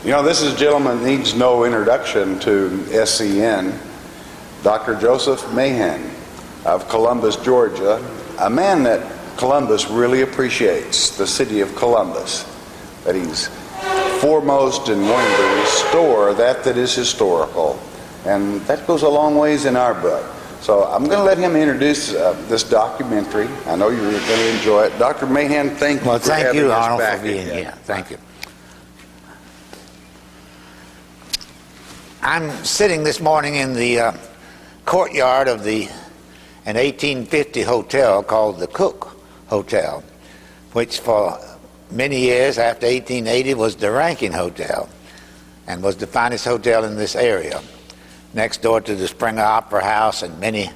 You know, this is a gentleman needs no introduction to SCN, Dr. Joseph Mahan of Columbus, Georgia, a man that Columbus really appreciates, the city of Columbus, that he's foremost in wanting to restore that is historical, and that goes a long ways in our book. So I'm going to let him introduce this documentary. I know you're going to enjoy it. Dr. Mahan, thank you for having us Arnold, back for being again. here. Thank you. I'm sitting this morning in the courtyard of an 1850 hotel called the Cook Hotel, which for many years after 1880 was the ranking hotel and was the finest hotel in this area, next door to the Springer Opera House, and many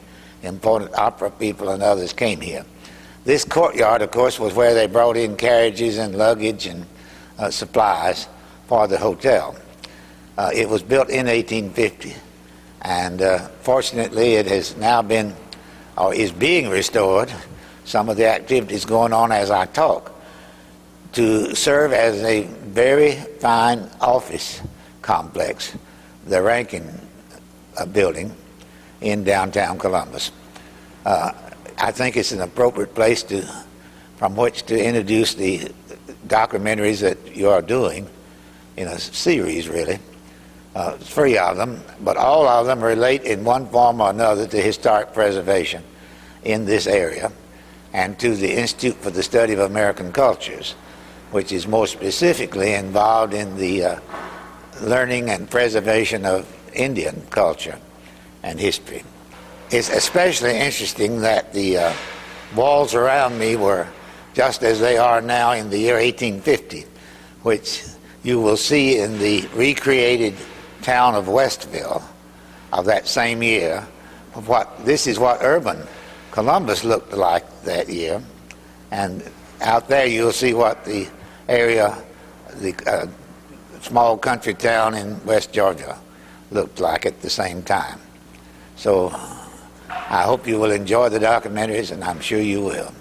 important opera people and others came here. This courtyard, of course, was where they brought in carriages and luggage and supplies for the hotel. It was built in 1850, and fortunately it has now been, or is being restored, some of the activities going on as I talk, to serve as a very fine office complex, the Rankin building in downtown Columbus. I think it's an appropriate place from which to introduce the documentaries that you are doing in a series, really. 3 of them, but all of them relate in one form or another to historic preservation in this area and to the Institute for the Study of American Cultures, which is more specifically involved in the learning and preservation of Indian culture and history. It's especially interesting that the walls around me were just as they are now in the year 1850, which you will see in the recreated town of Westville of that same year. This is what urban Columbus looked like that year, and out there you'll see what the area, the small country town in West Georgia looked like at the same time. So I hope you will enjoy the documentaries, and I'm sure you will.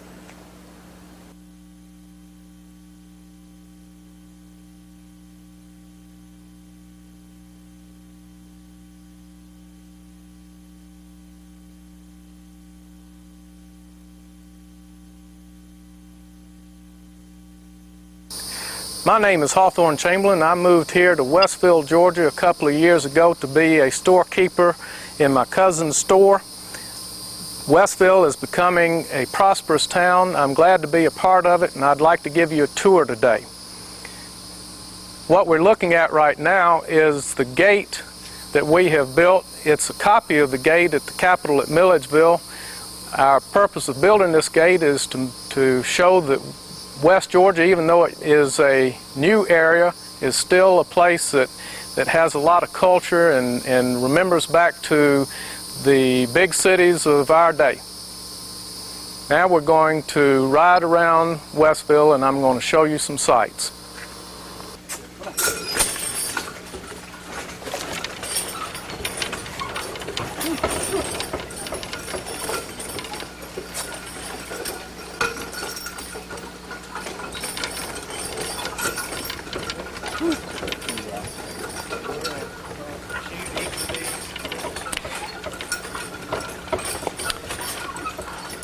My name is Hawthorne Chamberlain. I moved here to Westville, Georgia a couple of years ago to be a storekeeper in my cousin's store. Westville is becoming a prosperous town. I'm glad to be a part of it, and I'd like to give you a tour today. What we're looking at right now is the gate that we have built. It's a copy of the gate at the Capitol at Milledgeville. Our purpose of building this gate is to show that West Georgia, even though it is a new area, is still a place that has a lot of culture and remembers back to the big cities of our day. Now we're going to ride around Westville, and I'm going to show you some sights.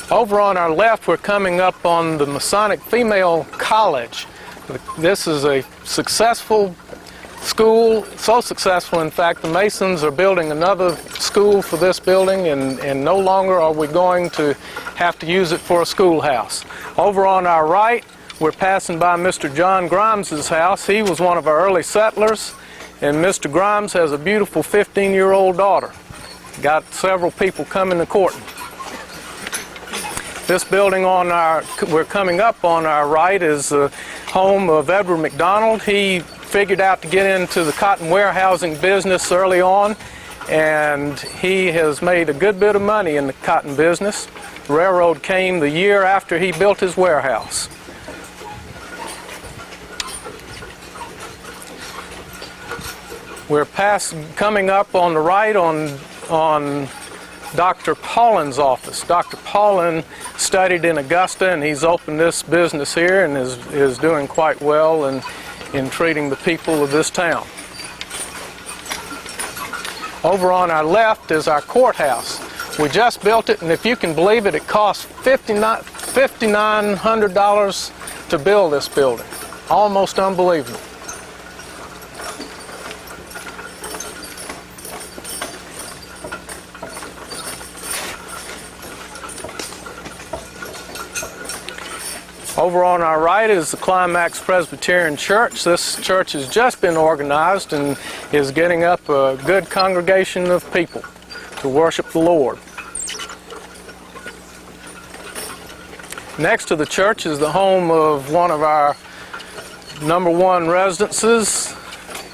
Over on our left, we're coming up on the Masonic Female College. This is a successful school, so successful in fact the Masons are building another school for this building, and no longer are we going to have to use it for a schoolhouse. Over on our right, we're passing by Mr. John Grimes's house. He was one of our early settlers, and Mr. Grimes has a beautiful 15-year-old daughter. Got several people coming to court. This building we're coming up on our right is the home of Edward McDonald. He figured out to get into the cotton warehousing business early on, and he has made a good bit of money in the cotton business. The railroad came the year after he built his warehouse. We're coming up on the right on Dr. Paulin's office. Dr. Paulin studied in Augusta, and he's opened this business here and is doing quite well in treating the people of this town. Over on our left is our courthouse. We just built it, and if you can believe it, it cost $5,900 to build this building. Almost unbelievable. Over on our right is the Climax Presbyterian Church. This church has just been organized and is getting up a good congregation of people to worship the Lord. Next to the church is the home of one of our #1 residences,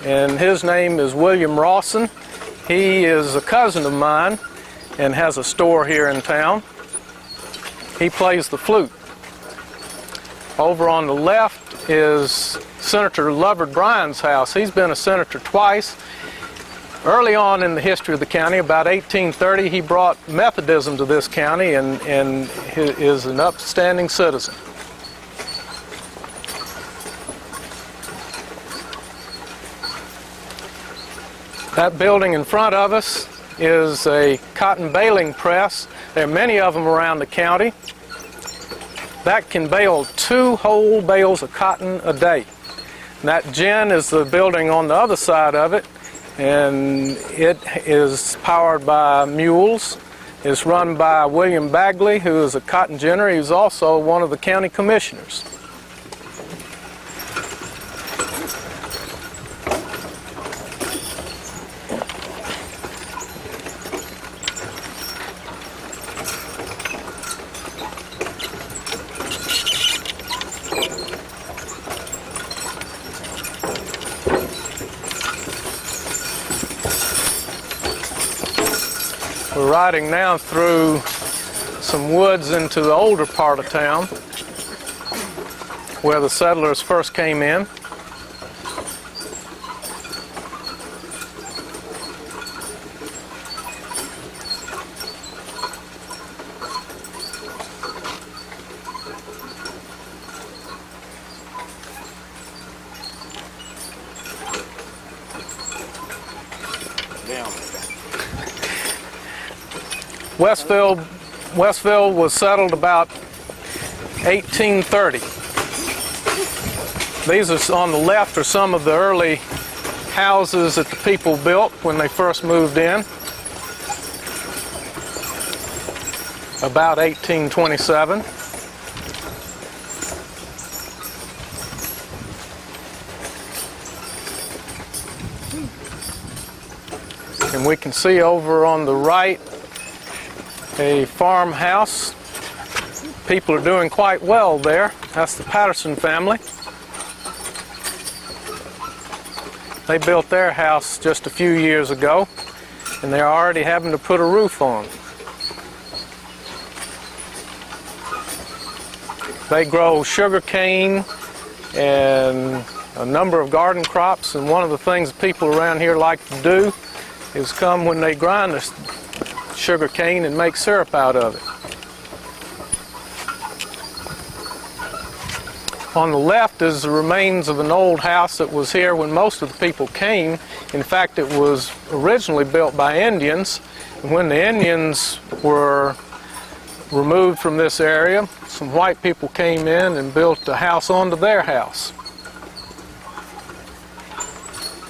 and his name is William Rawson. He is a cousin of mine and has a store here in town. He plays the flute. Over on the left is Senator Lovard Bryan's house. He's been a senator twice. Early on in the history of the county, about 1830, he brought Methodism to this county and is an upstanding citizen. That building in front of us is a cotton baling press. There are many of them around the county. That can bale 2 whole bales of cotton a day. And that gin is the building on the other side of it, and it is powered by mules. It's run by William Bagley, who is a cotton ginner. He's also one of the county commissioners. We're riding now through some woods into the older part of town where the settlers first came in. Westville was settled about 1830. These are on the left are some of the early houses that the people built when they first moved in, about 1827. And we can see over on the right a farmhouse. People are doing quite well there. That's the Patterson family. They built their house just a few years ago, and they're already having to put a roof on. They grow sugar cane and a number of garden crops, and one of the things people around here like to do is come when they grind the sugar cane and make syrup out of it. On the left is the remains of an old house that was here when most of the people came. In fact, it was originally built by Indians. And when the Indians were removed from this area, some white people came in and built a house onto their house.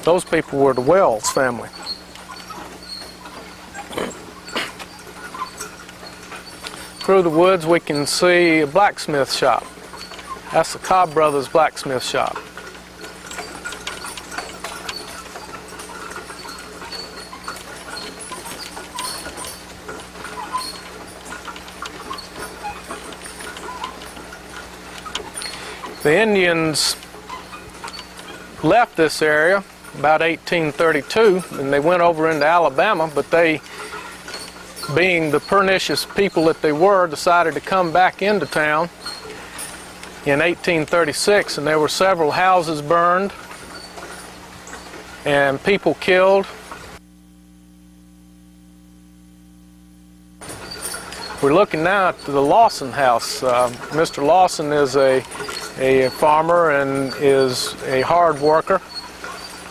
Those people were the Wells family. Through the woods we can see a blacksmith shop. That's the Cobb Brothers blacksmith shop. The Indians left this area about 1832, and they went over into Alabama, but they, being the pernicious people that they were, decided to come back into town in 1836, and there were several houses burned and people killed. We're looking now at the Lawson house. Mr. Lawson is a farmer and is a hard worker.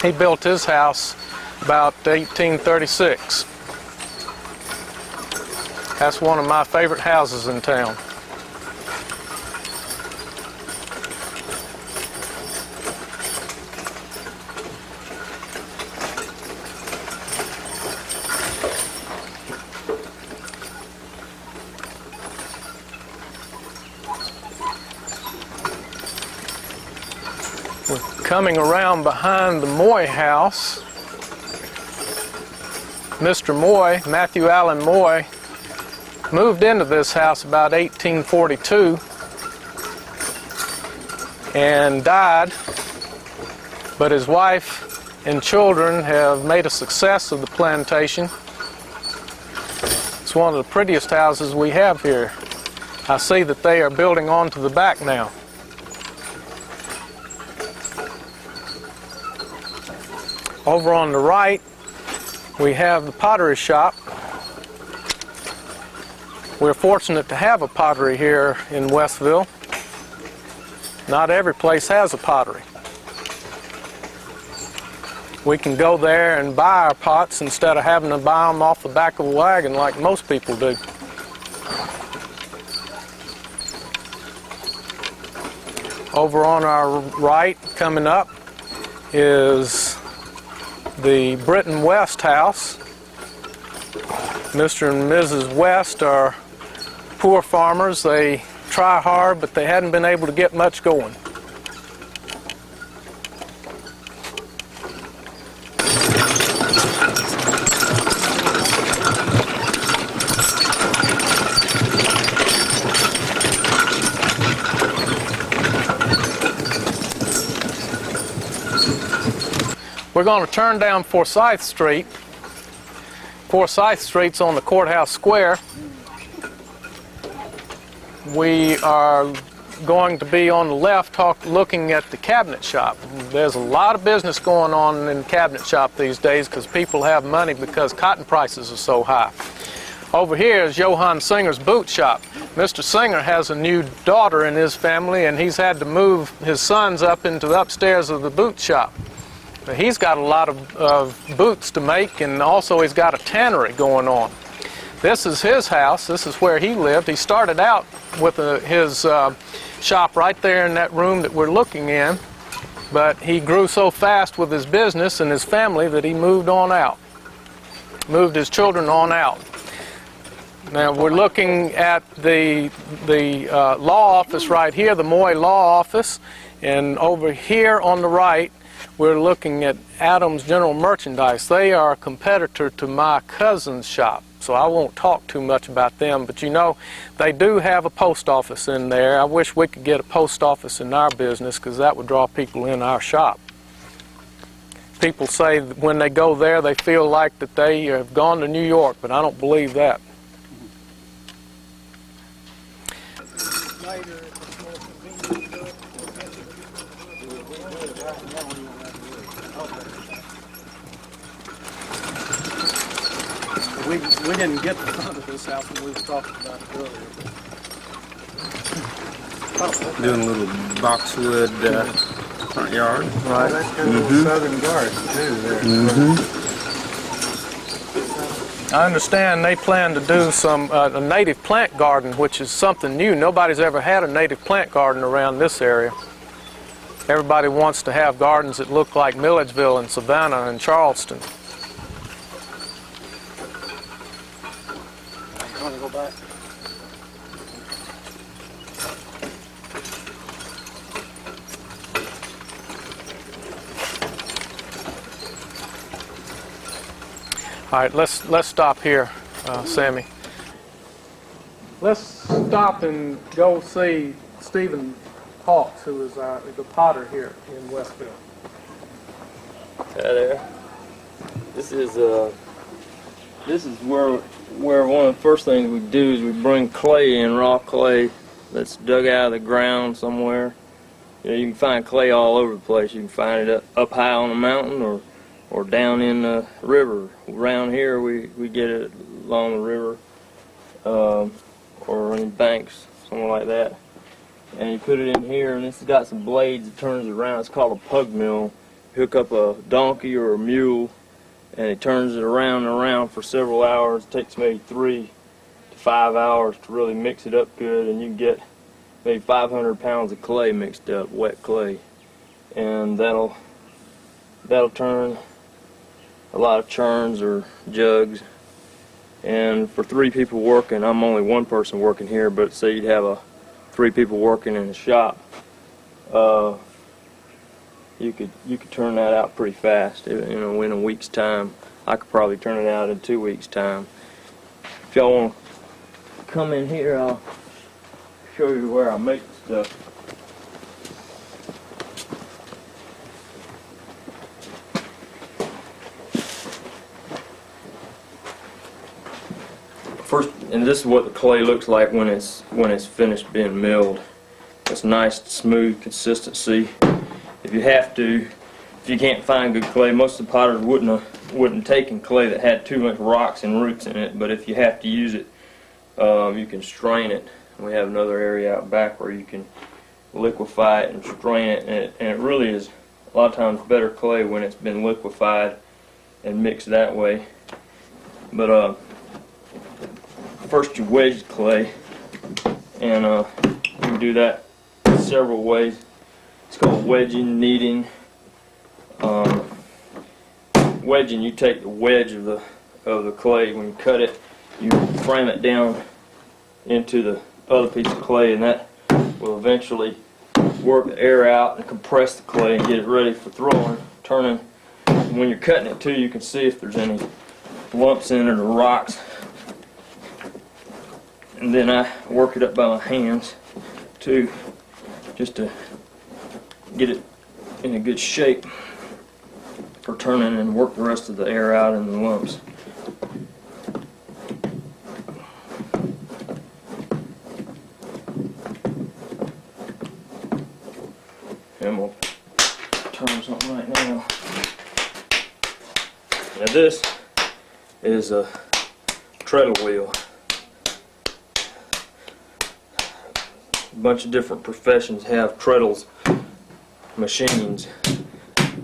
He built his house about 1836. That's one of my favorite houses in town. Coming around behind the Moy house, Mr. Moy, Matthew Allen Moy, moved into this house about 1842 and died, but his wife and children have made a success of the plantation. It's one of the prettiest houses we have here. I see that they are building onto the back now. Over on the right, we have the pottery shop. We're fortunate to have a pottery here in Westville. Not every place has a pottery. We can go there and buy our pots instead of having to buy them off the back of a wagon like most people do. Over on our right, coming up, is the Britton West house. Mr. and Mrs. West are poor farmers. They try hard, but they hadn't been able to get much going. We're going to turn down Forsyth Street. Forsyth Street's on the courthouse square. We are going to be on the left looking at the cabinet shop. There's a lot of business going on in the cabinet shop these days because people have money because cotton prices are so high. Over here is Johann Singer's boot shop. Mr. Singer has a new daughter in his family, and he's had to move his sons up into the upstairs of the boot shop. He's got a lot of boots to make, and also he's got a tannery going on. This is his house. This is where he lived. He started out with his shop right there in that room that we're looking in, but he grew so fast with his business and his family that he moved on out, moved his children on out. Now we're looking at the law office right here, the Moy Law Office, and over here on the right we're looking at Adams General Merchandise. They are a competitor to my cousin's shop, so I won't talk too much about them, but you know, they do have a post office in there. I wish we could get a post office in our business because that would draw people in our shop. People say that when they go there they feel like that they have gone to New York, but I don't believe that. We didn't get the front of this house when we were talking about it earlier. Doing a little boxwood front yard. Right. That's kind of a southern garden too there. I understand they plan to do some a native plant garden, which is something new. Nobody's ever had a native plant garden around this area. Everybody wants to have gardens that look like Milledgeville and Savannah and Charleston. You want to go back? All right, let's stop here, Sammy. Let's stop and go see Stephen Hawks, who is the potter here in Westville. Hi there. This is where one of the first things we do is we bring clay in, raw clay that's dug out of the ground somewhere. You know, you can find clay all over the place. You can find it up high on a mountain or down in the river. Around here we get it along the river or in banks, somewhere like that. And you put it in here, and this has got some blades that turns it around. It's called a pug mill. Hook up a donkey or a mule, and it turns it around and around for several hours. It takes maybe 3 to 5 hours to really mix it up good, and you can get maybe 500 pounds of clay mixed up, wet clay, and that'll turn a lot of churns or jugs. And for 3 people working, I'm only one person working here, but say you'd have 3 people working in a shop, you could turn that out pretty fast. You know, in a week's time. I could probably turn it out in 2 weeks' time. If y'all want to come in here, I'll show you where I make the stuff. First, and this is what the clay looks like when it's finished being milled. It's nice, smooth consistency. If you can't find good clay, most of the potters wouldn't take in clay that had too much rocks and roots in it. But if you have to use it, you can strain it. We have another area out back where you can liquefy it and strain it, and it really is a lot of times better clay when it's been liquefied and mixed that way. But first you wedge the clay, and you can do that several ways. It's called wedging, kneading. Wedging, you take the wedge of the clay. When you cut it, you frame it down into the other piece of clay, and that will eventually work the air out and compress the clay and get it ready for throwing, turning. And when you're cutting it too, you can see if there's any lumps in it or rocks. And then I work it up by my hands too, just to get it in a good shape for turning and work the rest of the air out and the lumps. And we'll turn something right now. Now this is a treadle wheel. A bunch of different professions have treadles machines.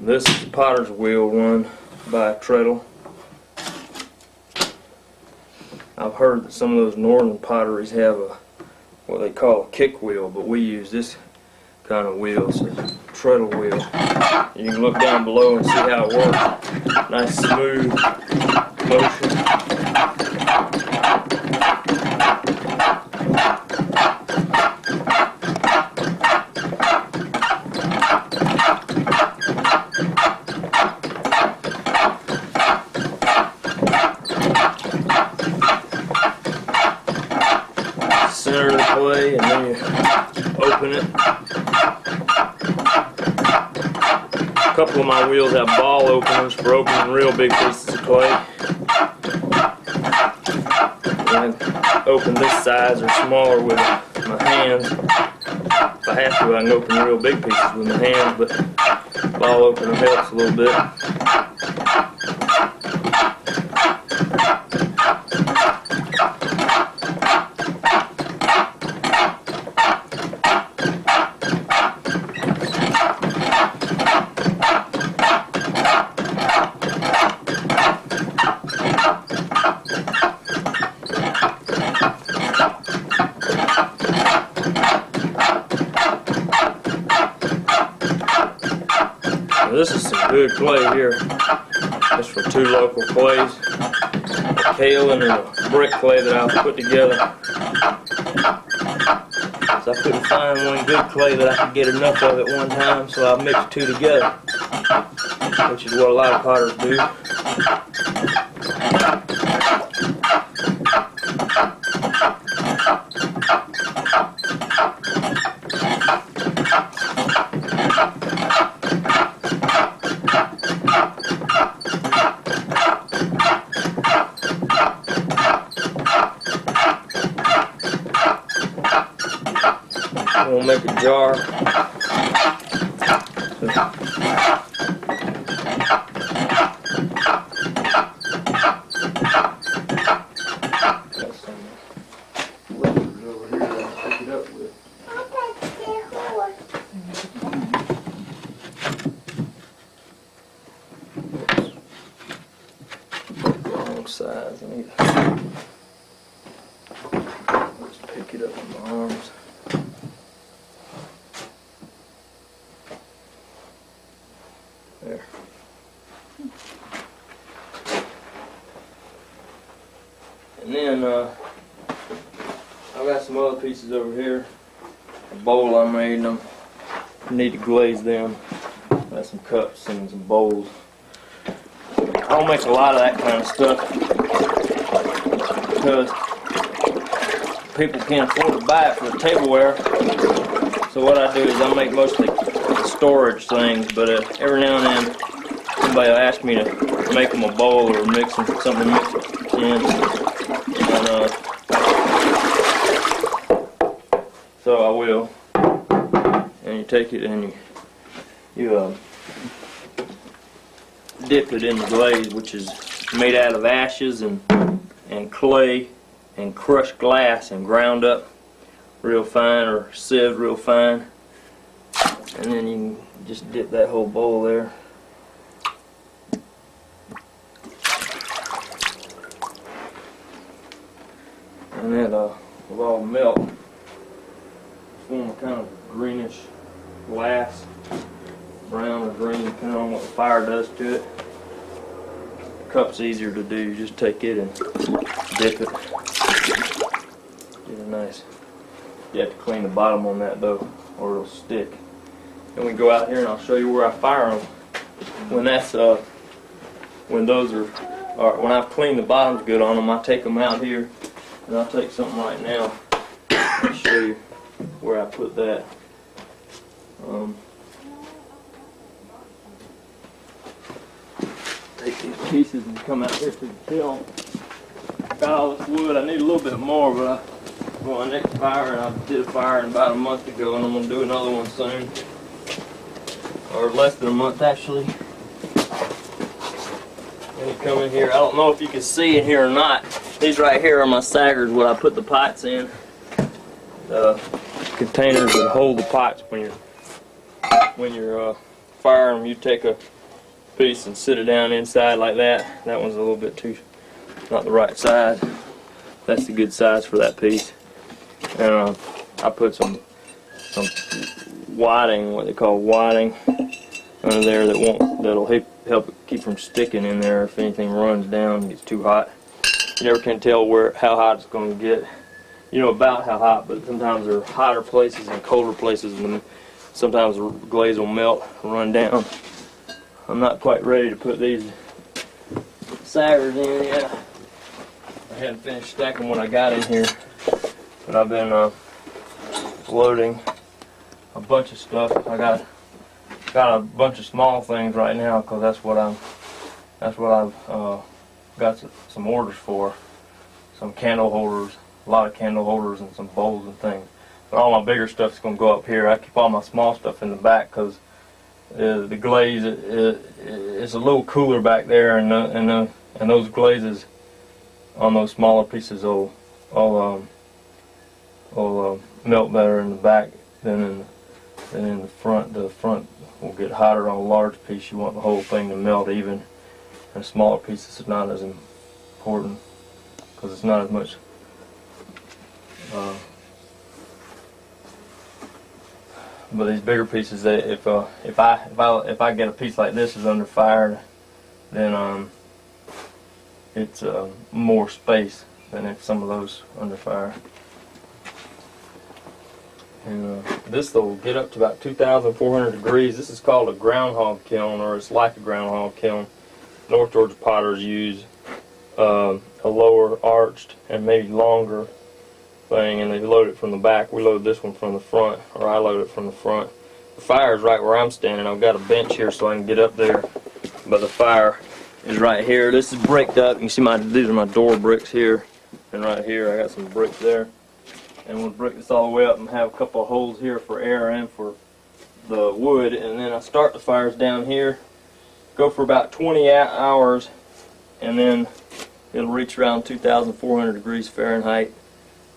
This is the potter's wheel run by a treadle. I've heard that some of those northern potteries have what they call a kick wheel, but we use this kind of wheel. It's a treadle wheel. You can look down below and see how it works. Nice smooth motion. Center the clay, and then you open it. A couple of my wheels have ball openers for opening real big pieces of clay. And open this size or smaller with my hands. If I have to, I can open real big pieces with my hands, but ball opener helps a little bit. This is some good clay here. This for 2 local clays, a kaolin and a brick clay that I've put together. So I couldn't find one good clay that I could get enough of at one time, so I mixed 2 together, which is what a lot of potters do. We'll make a jar. Got some levers over here that I'll pick it up with. Wrong size. I need to just pick it up with my arms. There. And then I've got some other pieces over here. A bowl I made them. I need to glaze them. Got some cups and some bowls. I don't make a lot of that kind of stuff because people can't afford to buy it for the tableware. So what I do is I make mostly storage things, but every now and then somebody will ask me to make them a bowl or mix them something to mix it in. And, so I will. And you take it and you dip it in the glaze, which is made out of ashes and clay and crushed glass and ground up real fine or sieved real fine. And then you can just dip that whole bowl there. And it will all melt, form a kind of greenish glass, brown or green, depending on what the fire does to it. The cup's easier to do. You just take it and dip it. Get a nice. You have to clean the bottom on that though, or it'll stick. Then we go out here and I'll show you where I fire them. When that's when those are when I've cleaned the bottoms good on them, I take them out here, and I'll take something right now and show you where I put that. Take these pieces and come out here to the kiln. Got all this wood. I need a little bit more, but I'm going next fire, and I did a fire about a month ago, and I'm going to do another one soon. Or less than a month, actually. And you come in here. I don't know if you can see in here or not. These right here are my saggers, what I put the pots in. The containers that hold the pots when you're firing them. You take a piece and sit it down inside like that. That one's a little bit too, not the right size. That's the good size for that piece. And I put some whiting, what they call whiting, under there that'll help it keep from sticking in there if anything runs down and gets too hot. You never can tell how hot it's going to get. You know about how hot, but sometimes there are hotter places and colder places, and sometimes the glaze will melt, run down. I'm not quite ready to put these saggers in yet. I hadn't finished stacking what I got in here, but I've been loading a bunch of stuff. I got a bunch of small things right now because that's what I've got some orders for. Some candle holders, a lot of candle holders, and some bowls and things. But all my bigger stuff is going to go up here. I keep all my small stuff in the back because the glaze is a little cooler back there, and those glazes on those smaller pieces will melt better in the back than in the front. The front will get hotter on a large piece. You want the whole thing to melt even. And smaller pieces is not as important because it's not as much. But these bigger pieces, if I get a piece like this is under fire, then it's more space than if some of those under fire. And this will get up to about 2,400 degrees. This is called a groundhog kiln, or it's like a groundhog kiln. North Georgia potters use a lower arched and maybe longer thing, and they load it from the back. We load this one from the front, or I load it from the front. The fire is right where I'm standing. I've got a bench here so I can get up there, but the fire is right here. This is bricked up. You can see these are my door bricks here, and right here I got some bricks there. and we'll brick this all the way up and have a couple of holes here for air and for the wood, and then I start the fires down here, go for about 20 hours, and then it'll reach around 2,400 degrees Fahrenheit.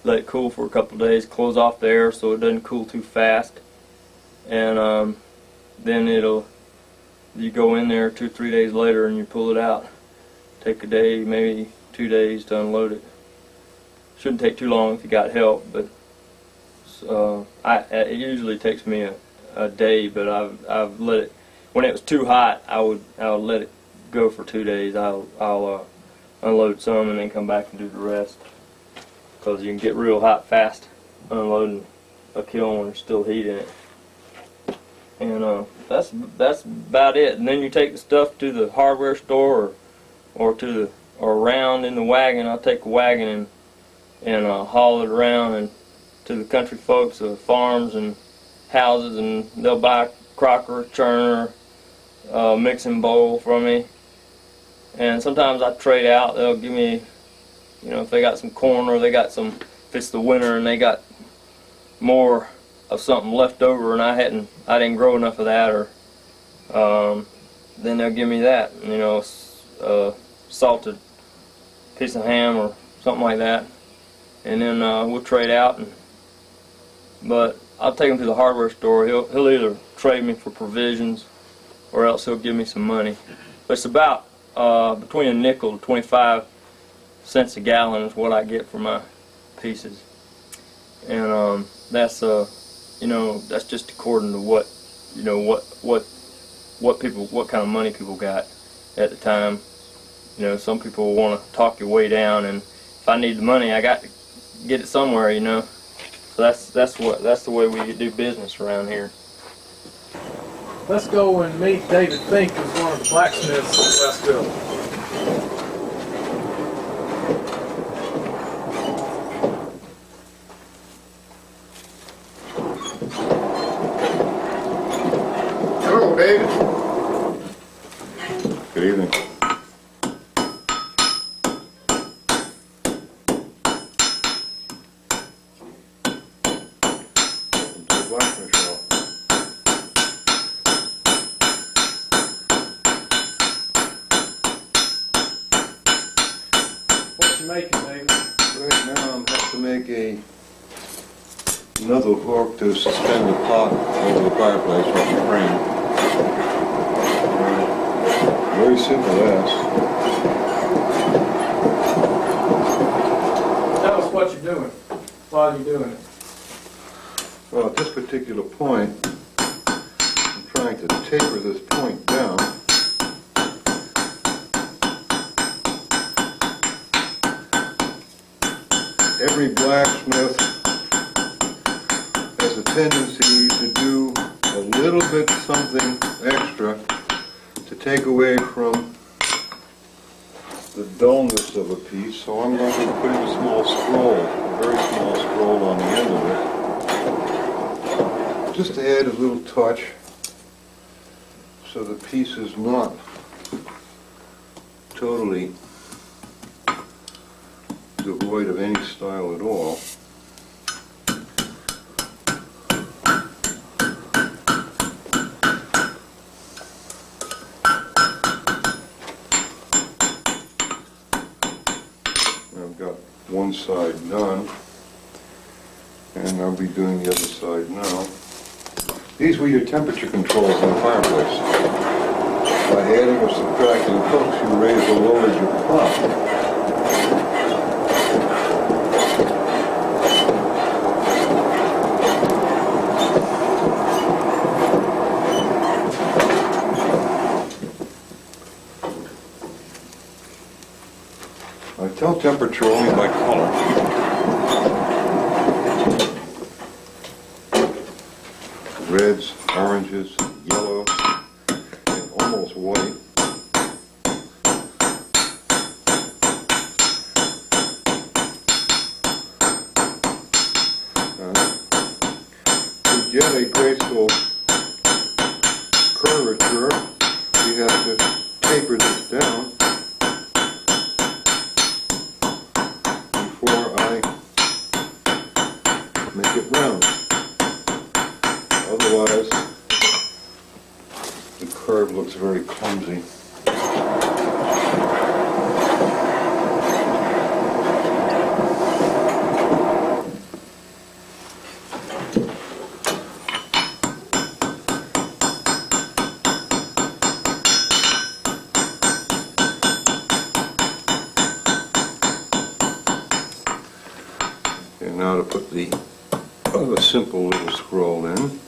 Let it cool for a couple of days, close off the air so it doesn't cool too fast, and then you go in there 2 or 3 days later and you pull it out. Take a day, maybe 2 days to unload it. Shouldn't take too long if you got help, but it usually takes me a day. But I've let it, when it was too hot, I would let it go for 2 days. I'll unload some and then come back and do the rest, because you can get real hot fast unloading a kiln when there's still heat in it. And that's about it. And then you take the stuff to the hardware store or around in the wagon. I'll take a wagon and haul it around and to the country folks, farms and houses, and they'll buy a crocker, churner, mixing bowl from me. And sometimes I trade out. They'll give me, if they got some corn, or they got some, if it's the winter and they got more of something left over and I didn't grow enough of that, or then they'll give me that, salted piece of ham or something like that, and then we'll trade out. But I'll take him to the hardware store. He'll either trade me for provisions, or else he'll give me some money. But it's about between a nickel to 25 cents a gallon is what I get for my pieces, and that's that's just according to what kind of money people got at the time. Some people want to talk your way down, and if I need the money, I got to get it somewhere. So that's the way we do business around here. Let's go and meet David Fink, who's one of the blacksmiths in Westville. Hello, David. Good evening. Welcome to the blacksmith shop. What you making, David? Right now I'm have to make another hook to suspend the pot over the fireplace with a spring. Very simple ass. Tell us what you're doing while you're doing it. Well, at this particular point, I'm trying to taper this point down. Every blacksmith has a tendency to do a little bit something extra to take away from the dullness of a piece, so I'm going to put in a small scroll, a very small scroll on the end of it, just to add a little touch so the piece is not totally devoid of any style at all. I've got one side done, and I'll be doing the other side now. These were your temperature controls in the fireplace. By adding or subtracting hooks, you raise or lower your pot. I tell temperature only by color. Reds, oranges, yellows, and almost white. To get a graceful curvature, we have to taper this down before I make it round. Otherwise, the curve looks very clumsy. And now to put the other simple little scroll in.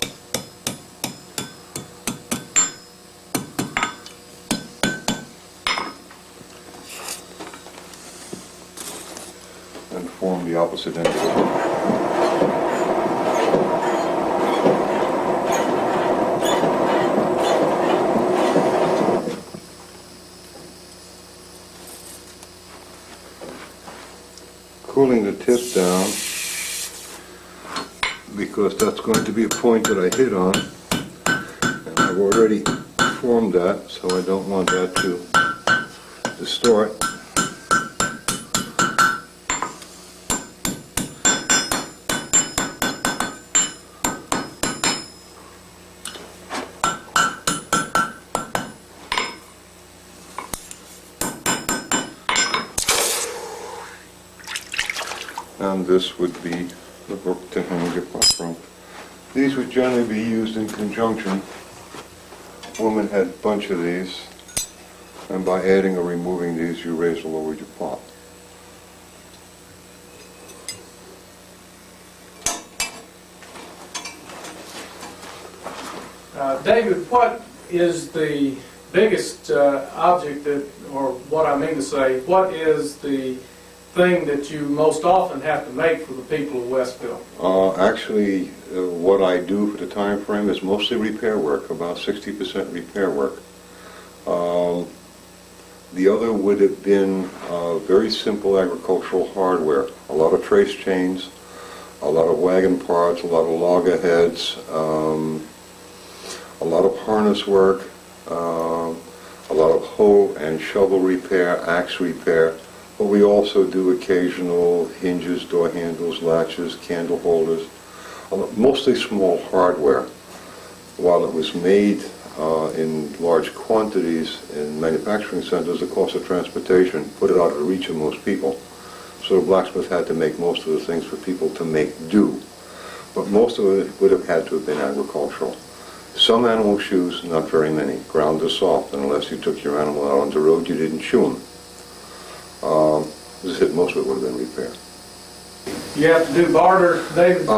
And form the opposite end of it. Cooling the tip down, because that's going to be a point that I hit on, and I've already formed that, so I don't want that to distort. And this would be the hook to hang your pot from. These would generally be used in conjunction. Women had a bunch of these, and by adding or removing these, you raise or lower your pot. David, what is the biggest object that, or what I mean to say, what is the thing that you most often have to make for the people of Westville? Actually, what I do for the time frame is mostly repair work, about 60% repair work. The other would have been very simple agricultural hardware, a lot of trace chains, a lot of wagon parts, a lot of loggerheads, a lot of harness work, a lot of hoe and shovel repair, axe repair. But we also do occasional hinges, door handles, latches, candle holders, mostly small hardware. While it was made in large quantities in manufacturing centers, the cost of transportation put it out of the reach of most people. So the blacksmith had to make most of the things for people to make do. But most of it would have had to have been agricultural. Some animal shoes, not very many. Ground is soft, and unless you took your animal out on the road, you didn't shoe them. As I said, most of it would have been repair. You have to do barter, David?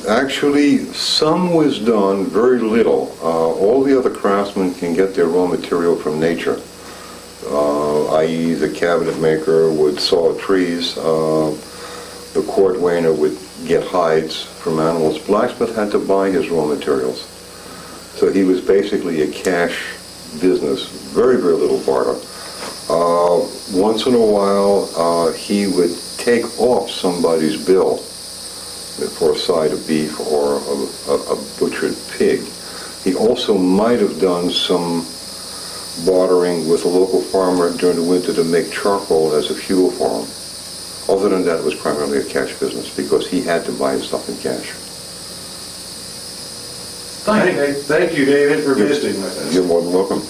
Actually, some was done, very little. All the other craftsmen can get their raw material from nature, i.e. the cabinet maker would saw trees, the cordwainer would get hides from animals. Blacksmith had to buy his raw materials. So he was basically a cash business, very, very little barter. Once in a while, he would take off somebody's bill for a side of beef or a butchered pig. He also might have done some bartering with a local farmer during the winter to make charcoal as a fuel for him. Other than that, it was primarily a cash business because he had to buy his stuff in cash. Thank you, David, for visiting with us. You're more than welcome.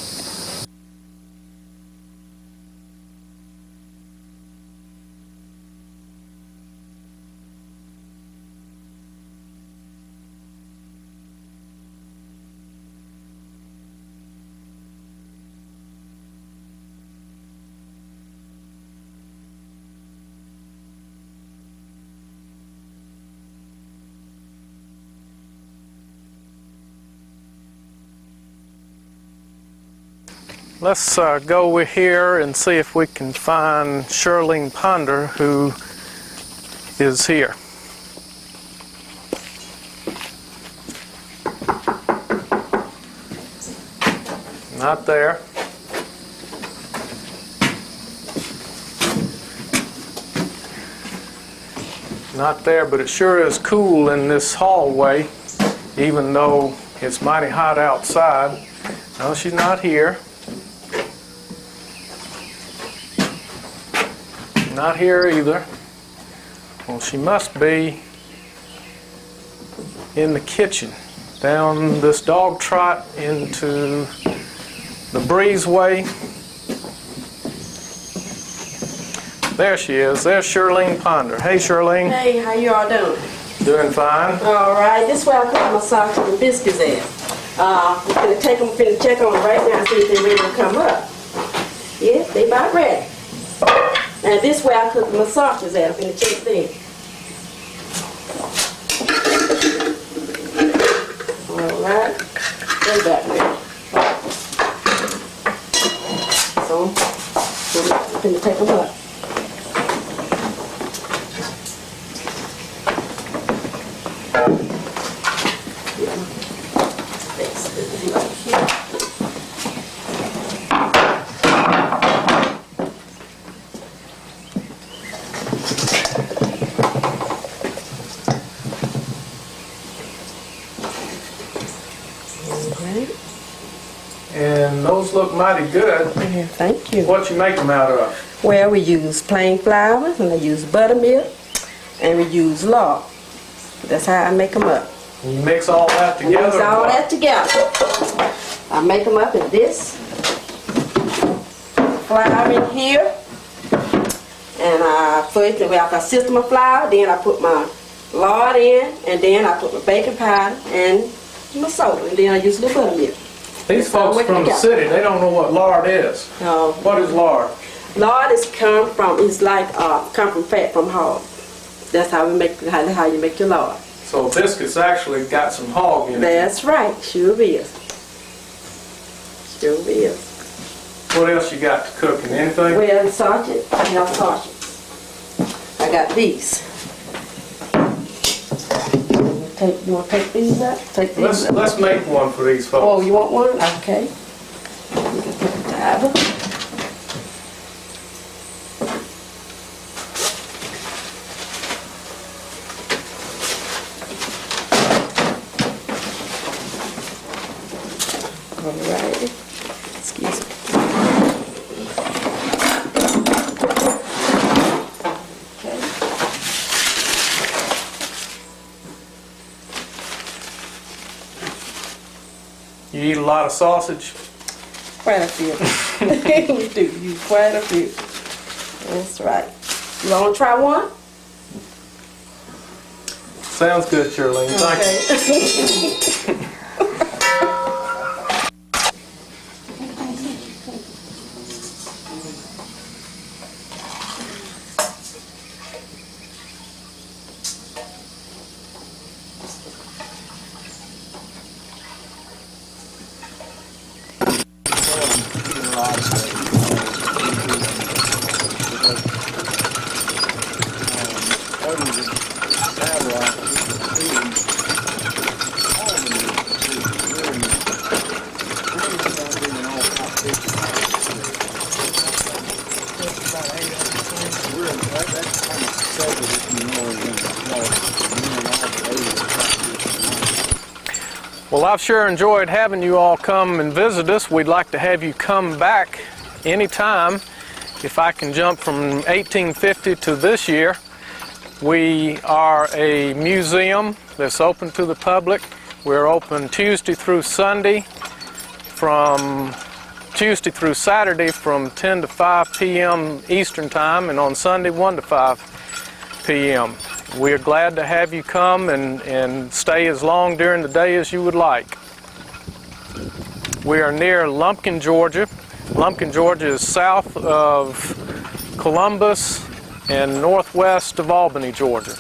Let's go over here and see if we can find Shirlene Ponder, who is here. Not there. Not there, but it sure is cool in this hallway, even though it's mighty hot outside. No, she's not here. Not here either. Well, she must be in the kitchen, down this dog trot into the breezeway. There she is. There's Shirlene Ponder. Hey, Shirlene. Hey, how you all doing? Doing fine. All right, this way I put my sausage and biscuits at. I'm finna check on them right now and see if they're ready to come up. Yeah, they about ready. And this way I cook my sausages at. I'm finna check them. All right, they about ready. So, I'm finna take them up. And those look mighty good. Yeah, thank you. What you make them out of? Well, we use plain flour, and I use buttermilk, and we use lard. That's how I make them up. And you mix all that together? Mix all that together. I make them up in this flour in here, and after I sift my flour, then I put my lard in, and then I put my baking powder and my soda, and then I use a little buttermilk. These folks from the city, they don't know what lard is. No. What is lard? Lard is come from fat from hog. That's how how you make your lard. So biscuits actually got some hog in it. That's right, sure is. Sure is. What else you got to cooking? Anything? Well, the sausage, I have sausages. I got these. You want to take these up? Take these up. Let's make one for these folks. Oh, you want one? Okay. You can put the table. Alrighty. Excuse me. You eat a lot of sausage? Quite a few. We do use quite a few. That's right. You want to try one? Sounds good, Shirlene. Thank you. Well, I've sure enjoyed having you all come and visit us. We'd like to have you come back anytime. If I can jump from 1850 to this year, we are a museum that's open to the public. We're open Tuesday through Saturday from 10 to 5 p.m. Eastern Time, and on Sunday 1 to 5 p.m. We're glad to have you come and stay as long during the day as you would like. We are near Lumpkin, Georgia. Lumpkin, Georgia is south of Columbus and northwest of Albany, Georgia.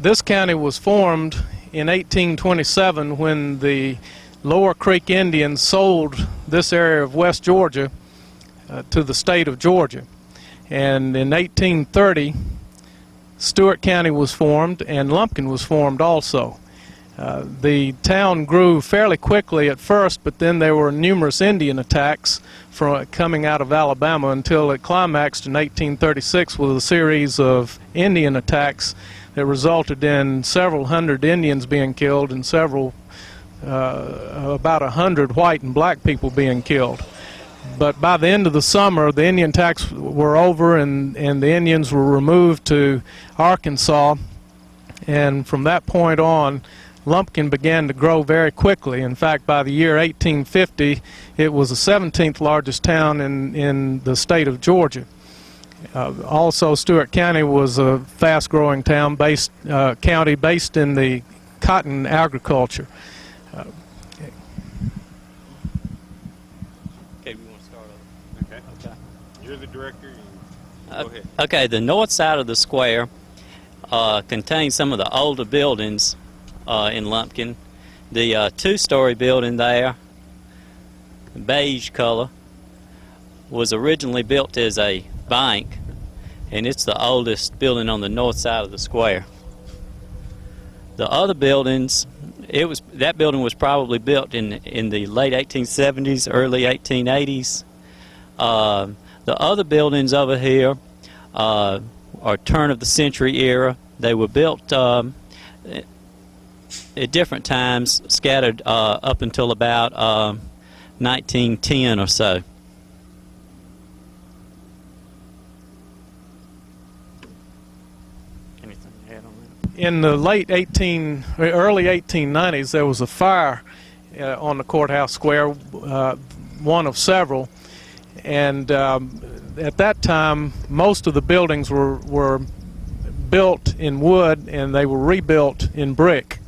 This county was formed in 1827 when the Lower Creek Indians sold this area of West Georgia to the state of Georgia. And in 1830, Stewart County was formed and Lumpkin was formed also. The town grew fairly quickly at first, but then there were numerous Indian attacks coming out of Alabama until it climaxed in 1836 with a series of Indian attacks that resulted in several hundred Indians being killed and about 100 white and black people being killed. But by the end of the summer, the Indian attacks were over and the Indians were removed to Arkansas, and from that point on, Lumpkin began to grow very quickly. In fact, by the year 1850, it was the 17th largest town in the state of Georgia. Also, Stewart County was a fast-growing county based in the cotton agriculture. Okay, we want to start over. Okay. You're the director. Go ahead. Okay, the north side of the square contains some of the older buildings in Lumpkin. The two-story building there, beige color, was originally built as a bank, and it's the oldest building on the north side of the square. The other buildings, that building was probably built in the late 1870s, early 1880s. The other buildings over here are turn of the century era. They were built at different times, scattered up until about 1910 or so. Anything to add on that? In the early 1890s, there was a fire on the courthouse square, one of several, and at that time, most of the buildings were built in wood and they were rebuilt in brick.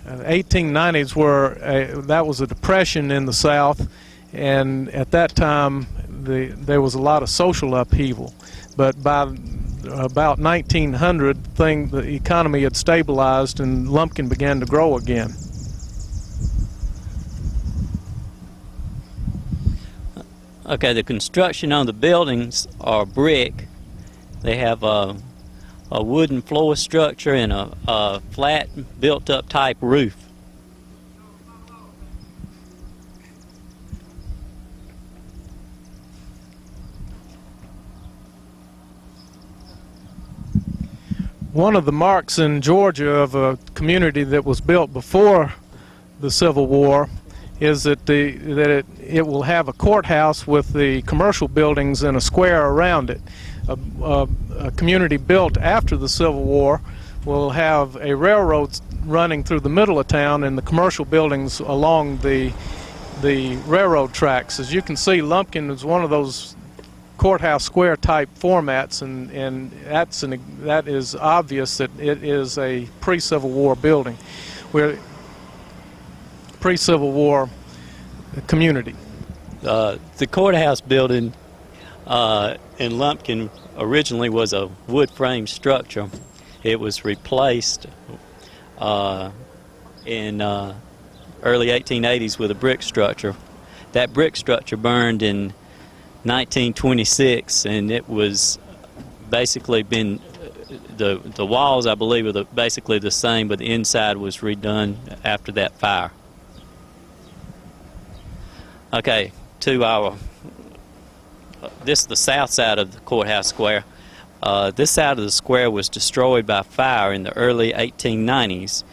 1890s that was a depression in the South, and at that time there was a lot of social upheaval. But by about 1900, the economy had stabilized and Lumpkin began to grow again. Okay, the construction on the buildings are brick. They have a wooden floor structure and a flat built-up type roof. One of the marks in Georgia of a community that was built before the Civil War is that it will have a courthouse with the commercial buildings in a square around it. A community built after the Civil War will have a railroad running through the middle of town and the commercial buildings along the railroad tracks. As you can see, Lumpkin is one of those courthouse square type formats, and that is obvious that it is a pre-Civil War building. We're pre-Civil War community. The courthouse building in Lumpkin originally was a wood frame structure. It was replaced in early 1880s with a brick structure. That brick structure burned in 1926, and it was basically been the walls, I believe, are basically the same, but the inside was redone after that fire. Okay, to our this is the south side of the courthouse square. This side of the square was destroyed by fire in the early 1890s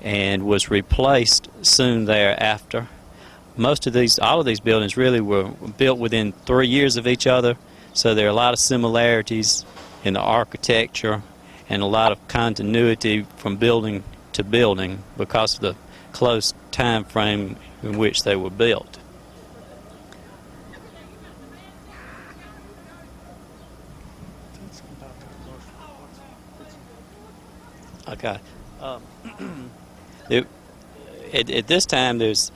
and was replaced soon thereafter. All of these buildings really were built within 3 years of each other, so there are a lot of similarities in the architecture and a lot of continuity from building to building because of the close time frame in which they were built. Okay. At this time, there's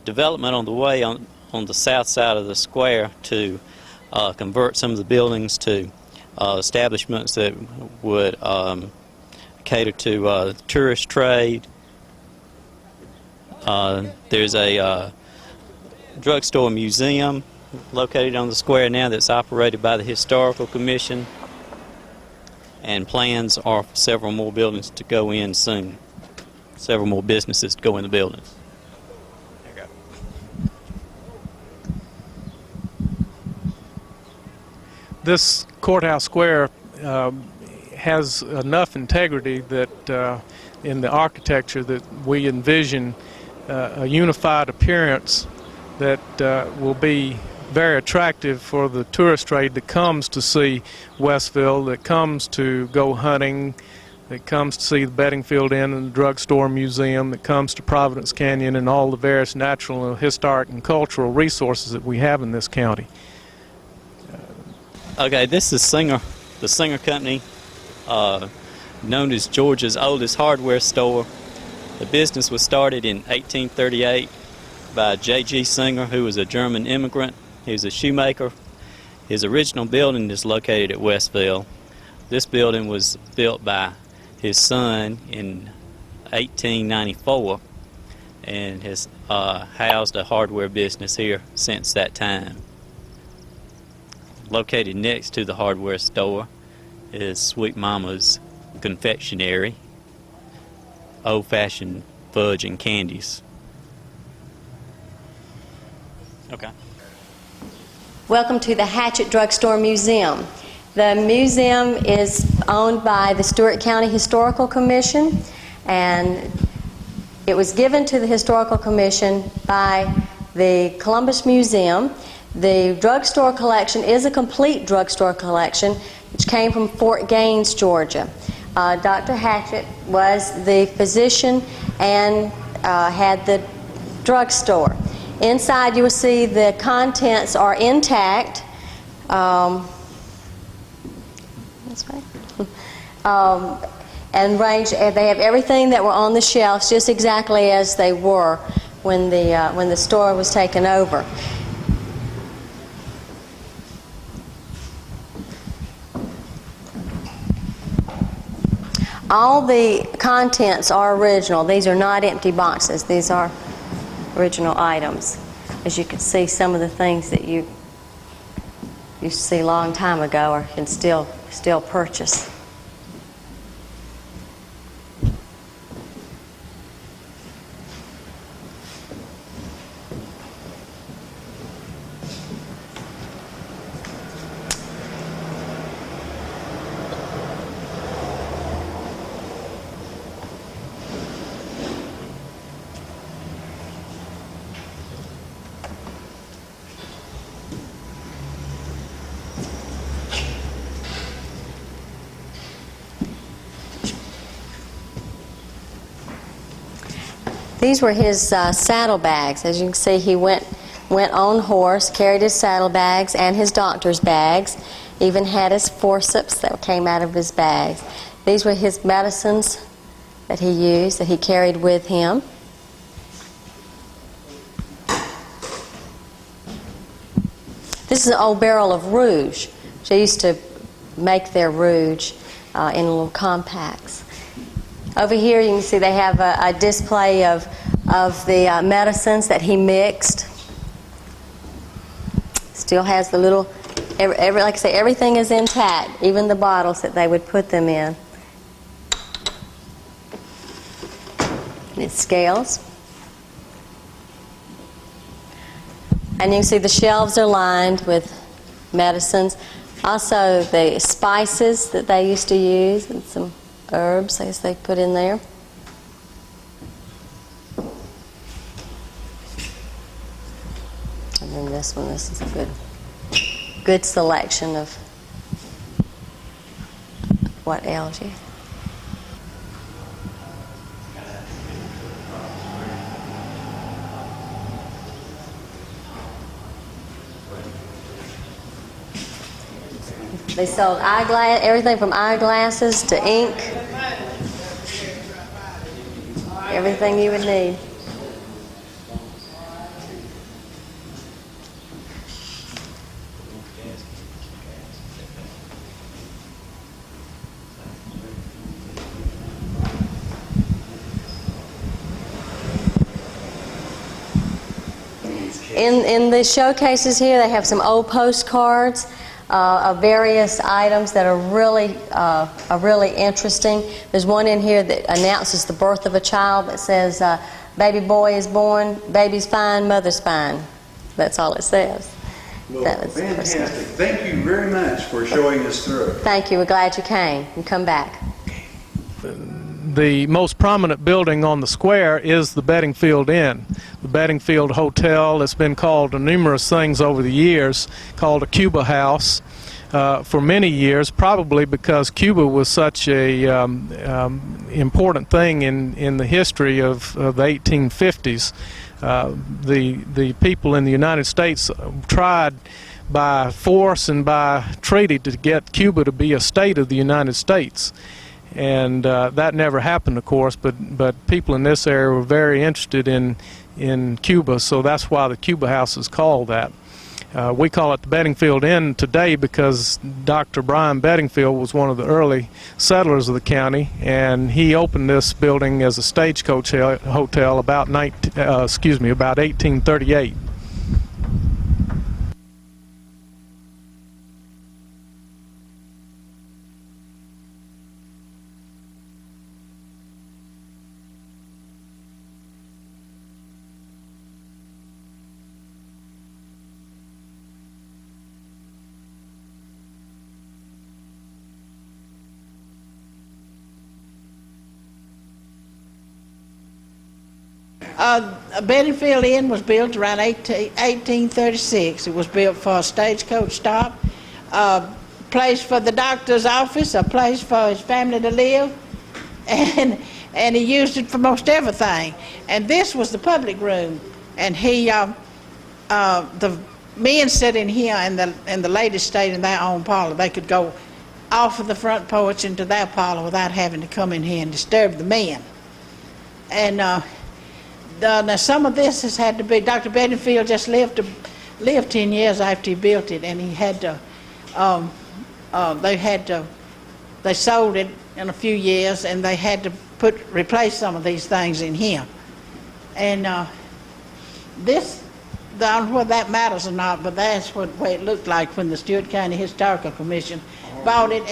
development on the way on the south side of the square to convert some of the buildings to establishments that would cater to tourist trade. There's a drugstore museum located on the square now that's operated by the Historical Commission, and plans are for several more buildings to go in soon. Several more businesses to go in the buildings. This courthouse square has enough integrity that in the architecture that we envision a unified appearance that will be very attractive for the tourist trade that comes to see Westville, that comes to go hunting, that comes to see the Bedingfield Inn and the Drugstore Museum, that comes to Providence Canyon and all the various natural, historic, and cultural resources that we have in this county. Okay, this is the Singer Company, known as Georgia's oldest hardware store. The business was started in 1838 by J.G. Singer, who was a German immigrant. He was a shoemaker. His original building is located at Westville. This building was built by his son in 1894 and has housed a hardware business here since that time. Located next to the hardware store is Sweet Mama's Confectionery, old-fashioned fudge and candies. Okay. Welcome to the Hatchet Drugstore Museum. The museum is owned by the Stewart County Historical Commission, and it was given to the Historical Commission by the Columbus Museum. The drugstore collection is a complete drugstore collection which came from Fort Gaines, Georgia. Dr. Hatchet was the physician and had the drugstore. Inside you will see the contents are intact. That's right. And range. They have everything that were on the shelves just exactly as they were when the store was taken over. All the contents are original. These are not empty boxes. These are original items. As you can see, some of the things that you used to see a long time ago or can still purchase. These were his saddlebags. As you can see, he went on horse, carried his saddlebags and his doctor's bags, even had his forceps that came out of his bags. These were his medicines that he used, that he carried with him. This is an old barrel of rouge. They used to make their rouge in little compacts. Over here you can see they have a display of the medicines that he mixed. Still has the little, like I say, everything is intact, even the bottles that they would put them in. And it scales. And you can see the shelves are lined with medicines. Also the spices that they used to use and some herbs as they put in there. And then this one, this is a good selection of what ails you. They sold everything from eyeglasses to ink, everything you would need. In the showcases here, they have some old postcards of various items that are really interesting. There's one in here that announces the birth of a child that says, "Baby boy is born, baby's fine, mother's fine." That's all it says. Well, fantastic. Thank you very much for showing us through. Thank you. We're glad you came. And come back. The most prominent building on the square is the Bedingfield Inn. The Bedingfield Hotel has been called numerous things over the years, called a Cuba house for many years, probably because Cuba was such a important thing in the history of the 1850s. The people in the United States tried by force and by treaty to get Cuba to be a state of the United States. And that never happened, of course, but people in this area were very interested in Cuba, so that's why the Cuba House is called that. We call it the Bedingfield Inn today because Dr. Brian Bedingfield was one of the early settlers of the county, and he opened this building as a stagecoach hotel about 1838. Bedingfield Inn was built around 1836. It was built for a stagecoach stop, a place for the doctor's office, a place for his family to live, and he used it for most everything. And this was the public room, and the men sat in here, and the ladies stayed in their own parlor. They could go off of the front porch into their parlor without having to come in here and disturb the men. And now some of this has had to be, Dr. Bedingfield just lived 10 years after he built it, and he had to, they sold it in a few years, and they had to replace some of these things in here. And this, I don't know whether that matters or not, but that's what way it looked like when the Stewart County Historical Commission bought it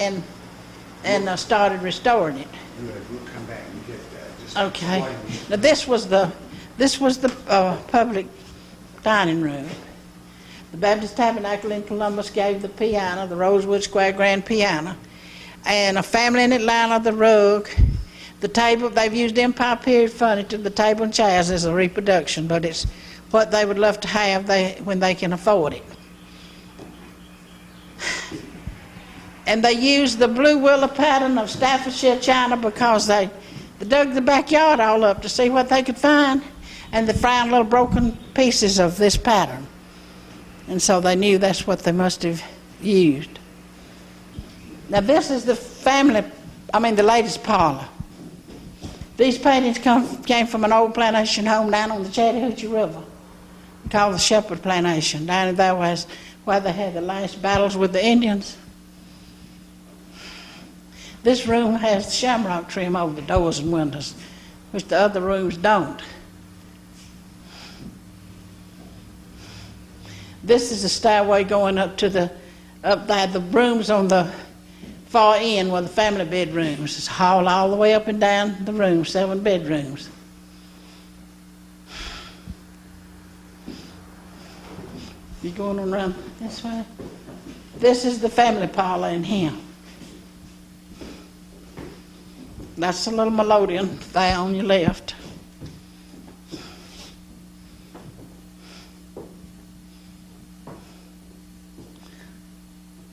and started restoring it. We'll come back and get that. Just okay. Now this was the public dining room. The Baptist Tabernacle in Columbus gave the piano, the Rosewood Square grand piano, and a family in Atlanta, the rug, the table. They've used Empire period furniture. The table and chairs is a reproduction, but it's what they would love to have when they can afford it. And they used the blue willow pattern of Staffordshire china because they dug the backyard all up to see what they could find, and they found little broken pieces of this pattern. And so they knew that's what they must have used. Now this is the ladies' parlor. These paintings came from an old plantation home down on the Chattahoochee River called the Shepherd Plantation. Down there was where they had the last battles with the Indians. This room has shamrock trim over the doors and windows, which the other rooms don't. This is the stairway going up there. The rooms on the far end were the family bedrooms. It's a hall all the way up and down the room, 7 bedrooms. You going around this way? This is the family parlor in here. That's a little melodeon there on your left.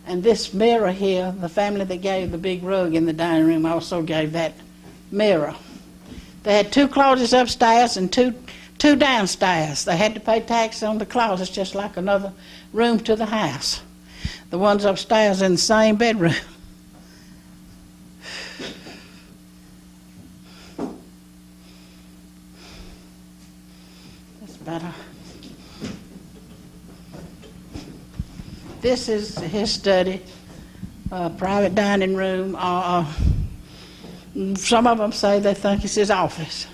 And this mirror here, the family that gave the big rug in the dining room also gave that mirror. They had 2 closets upstairs and two downstairs. They had to pay tax on the closets just like another room to the house. The ones upstairs in the same bedroom. That's better. This is his study, private dining room. Some of them say they think it's his office.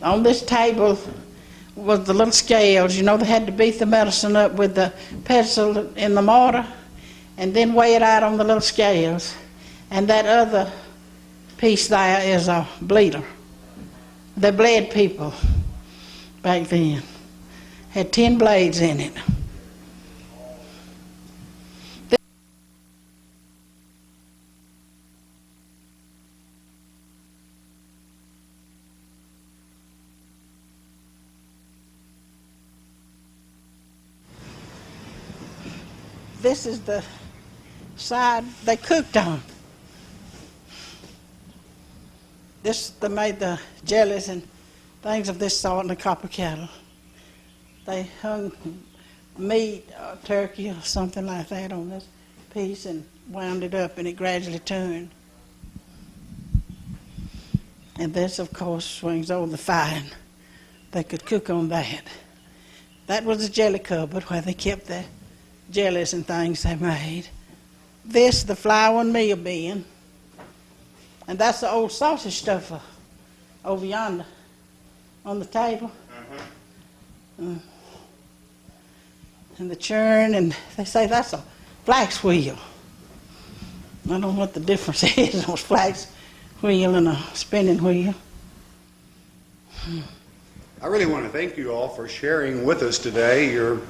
On this table was the little scales. You know, they had to beat the medicine up with the pestle in the mortar and then weigh it out on the little scales. And that other piece there is a bleeder. They bled people back then. Had 10 blades in it. This is the side they cooked on. They made the jellies and things of this sort in the copper kettle. They hung meat or turkey or something like that on this piece and wound it up, and it gradually turned. And this, of course, swings over the fire. They could cook on that. That was the jelly cupboard where they kept their jellies and things they made. This, the flour and meal bin. And that's the old sausage stuffer over yonder on the table. And the churn, and they say that's a flax wheel. I don't know what the difference is on a flax wheel and a spinning wheel. I really want to thank you all for sharing with us today your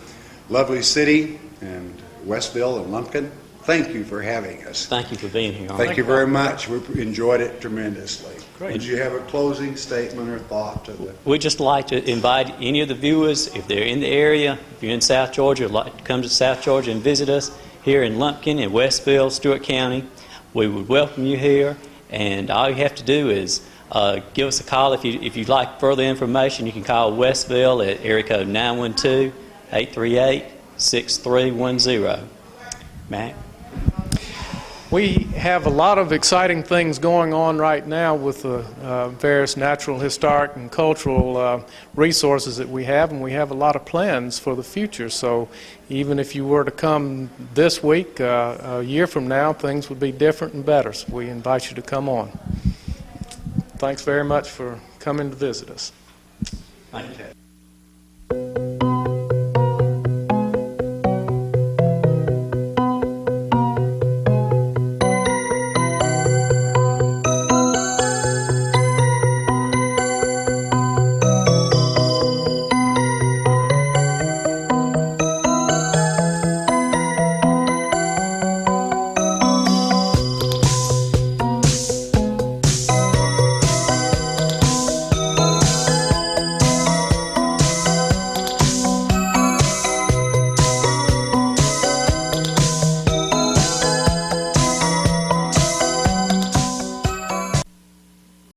lovely city and Westville and Lumpkin. Thank you for having us. Thank you for being here. Thank you very much. We enjoyed it tremendously. Great. Would you have a closing statement or thought to the... We'd just like to invite any of the viewers, if they're in the area, if you're in South Georgia, would like to come to South Georgia and visit us here in Lumpkin, in Westville, Stewart County. We would welcome you here, and all you have to do is give us a call. If you'd like further information, you can call Westville at area code 912-838-6310. Mac? We have a lot of exciting things going on right now with the various natural, historic, and cultural resources that we have, and we have a lot of plans for the future. So even if you were to come this week, a year from now, things would be different and better. So we invite you to come on. Thanks very much for coming to visit us. Thank you.